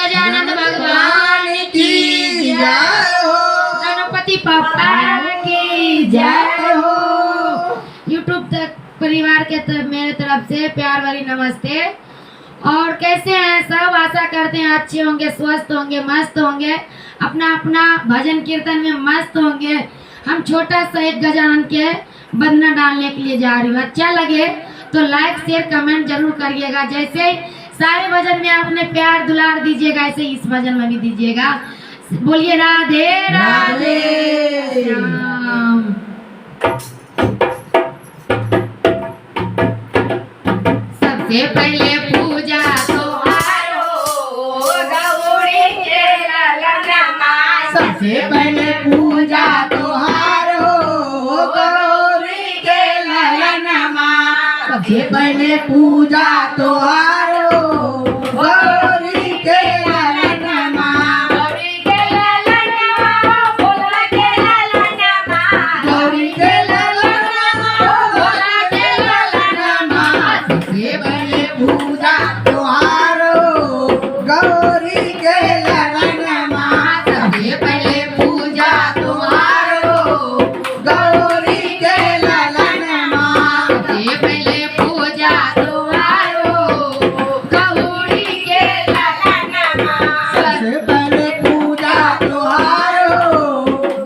गजानन भगवान की जय हो, गणपति पप्पा की जय हो। यूट्यूब तक परिवार के मेरे तरफ से प्यार भरी नमस्ते। और कैसे हैं सब? आशा करते हैं अच्छे होंगे, स्वस्थ होंगे, मस्त होंगे, अपना अपना भजन कीर्तन में मस्त होंगे। हम छोटा सा एक गजानन के वंदना डालने के लिए जा रही हूँ। अच्छा लगे तो लाइक शेयर कमेंट जरूर करिएगा। जैसे सारे भजन में आपने प्यार दुलार दीजिएगा, ऐसे इस भजन में भी दीजिएगा। बोलिए राधे राधे राम। सबसे पहले पूजा तुम्हारो गौरी के ललनमा, सबसे पहले पूजा तुम्हारो गौरी के ललनमा, सबसे पहले पूजा तुम्हारो गौरी के ललनमा, गौरी के ललनमा, भोला के ललनमा, गौरी के ललनमा, भोला के ललनमा, सबसे पहले पूजा तुम्हारो गौरी के ललनमा, सबसे पहले पूजा तुम्हारो गौरी के ललनमा, सबसे पहले पूजा तुम्हारो गौरी के ललनमा, सबसे पहले पूजा तुम्हारो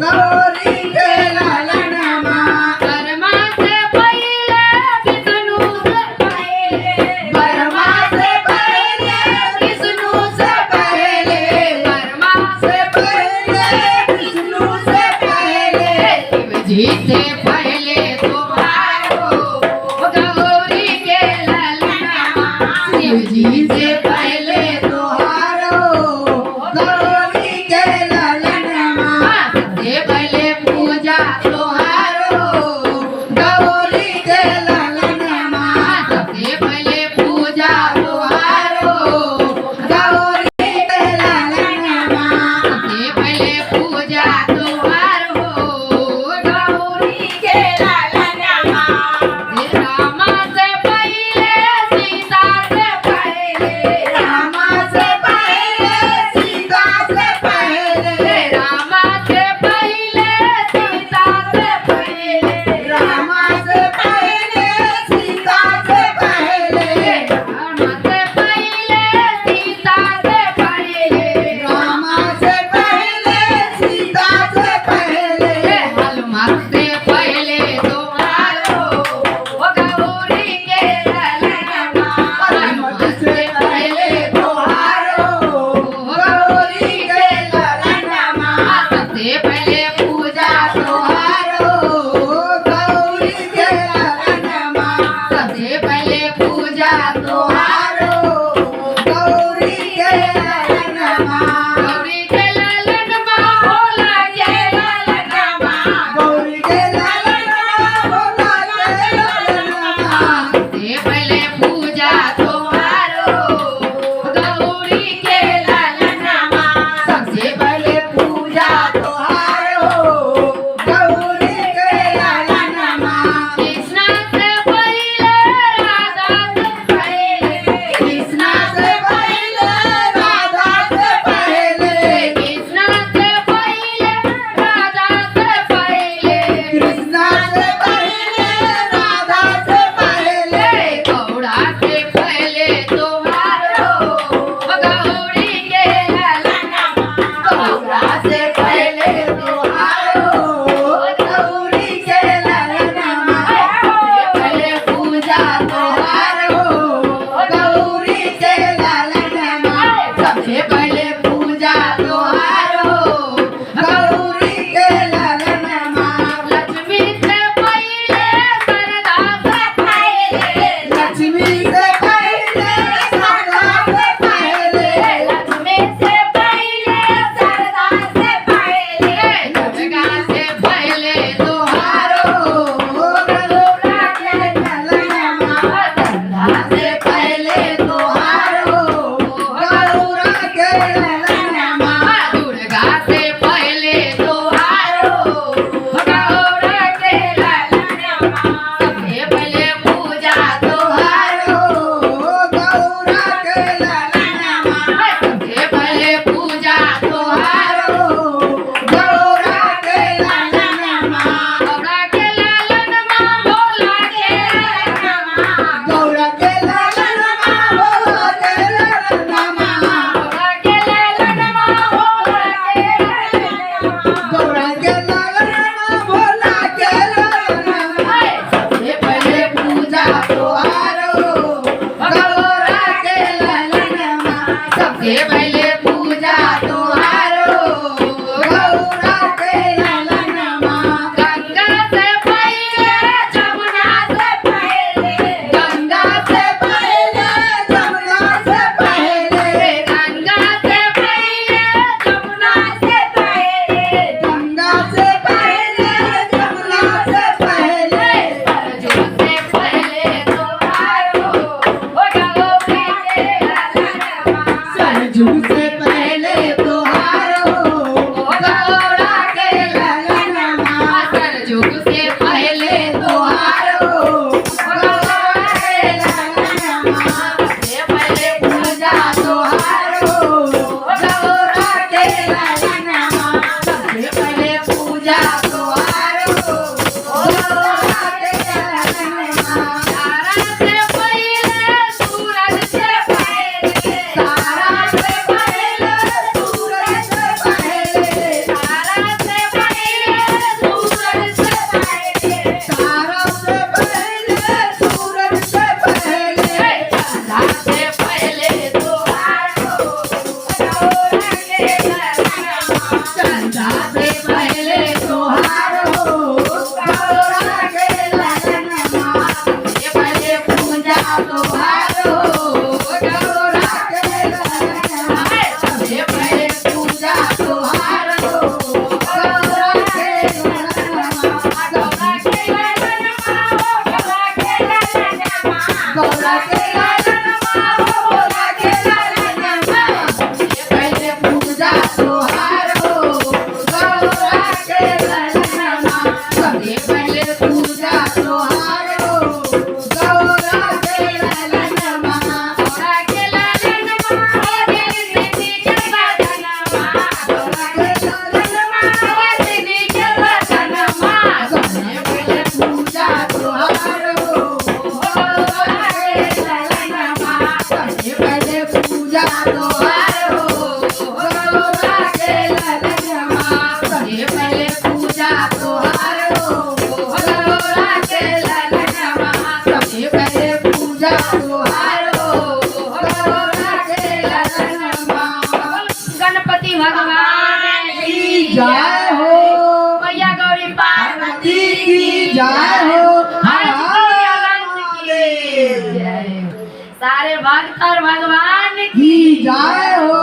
गौरी के ललनमा, बरमा से पहले विष्णु से पहले, बरमा से पहले विष्णु से पहले, बरमा से पहले विष्णु से पहले, शिव जी से पहले तुम्हारो गौरी के ललनमा, शिव जी से पहले तुम्हारो गौरी के ललनमा, सबसे पहले पूजा तुम्हारो गौरी के ललनमा, सबसे पहले पूजा तुम्हारो गौरी के ललनमा, सबसे पहले पूजा तुम्हारो गौरी के ललनमा, रामा से पहले सीता से पहले, रामा से पहले सीता से पहले, रामा से पहले सीता से पहले, रामा से पहले सीता से पहले, रामा से पहले सीता से पहले, रामा से पहले सीता से पहले, हनुमान से पहले तुम्हारो गौरी के ललनमा, हनुमान से पहले तुम्हारो गौरी के ललनमा, सबसे पहले पूजा तुम्हारो गौरी के ललनमा, सबसे पहले पूजा तुम्हारो गौरी के ललनमा, गौरी के ललनमा, भोला के ललनमा, गौरी के ललनमा, भोला के ललनमा, सबसे पहले पूजा तुम्हारो गौरी के ललनमा, सबसे पहले पूजा तुम्हारो गौरी के ललनमा, कृष्णा से पहले राधा से पहले, कृष्णा से पहले राधा से पहले, कृष्णा से पहले राधा से पहले, कृष्णा से पहले राधा से पहले, गौड़ा से पहले तुम्हारो गौरी के ललनमा, गौड़ा से पहले तुम्हारो गौरी के ललनमा, पहले पूजा तुम्हारो गौरी के ललनमा, सबसे पहले पूजा तुम्हारो गौरी के ललनमा, लक्ष्मी से पहले सरदा से पहले, लक्ष्मी से पहले सरदा से पहले, सबसे पहले पूजा तुम्हारो गौरा के ललनमा। गंगा से पहले जमुना से पहले, गंगा से पहले जमुना से पहले, गंगा से पहले जमुना से पहले, गंगा से पहले जमुना से पहले, सरजू से पहले तुम्हारो गौरा के ललनमा। सरजू से पहले तुम्हारो गौरा के ललनमा। सरजू से पहले तुम्हारो गौरा के ललनमा। सबसे पहले पूजा तुम्हारो गौरा के ललनमा। सबसे पहले पूजा तुम्हारो गौरा के ललनमा। तारा से पहले सूरज से पहले, तारा से पहले सूरज से पहले, तारा से पहले सूरज से पहले, तारा से पहले सूरज से पहले, चंदा से पहले तुम्हारो गौरा के ललनमा। चंदा से पहले तुम्हारो गौरा के ललनमा। सबसे पहले पूजा तुम्हारो गौरा के ललनमा। सबसे पहले पूजा तुम्हारो गौरा के ललनमा। गौरा के ललनमा, गौरा के ललनमा, गौरा के ललनमा, गौरा के ललनमा। सबसे पहले पूजा तुम्हारो गौरा के ललनमा। सबसे पहले पूजा तुम्हारो गौरा के ललनमा। गौरा के ललनमा, दीदी के बदनमा। गौरा के ललनमा, दीदी के बदनमा। सबसे पहले पूजा तुम्हारो गौरा के ललनमा। सबसे पहले पूजा तुम्हारो गौरा के ललनमा। सबसे पहले पूजा तुम्हारो गौरा के ललनमा। सबसे पहले पूजा तुम्हारो गौरा के ललनमा। गणपति भगवान की जय हो। मैया गौरी पार्वती की जय हो। सारे भक्त और भगवान की जय हो।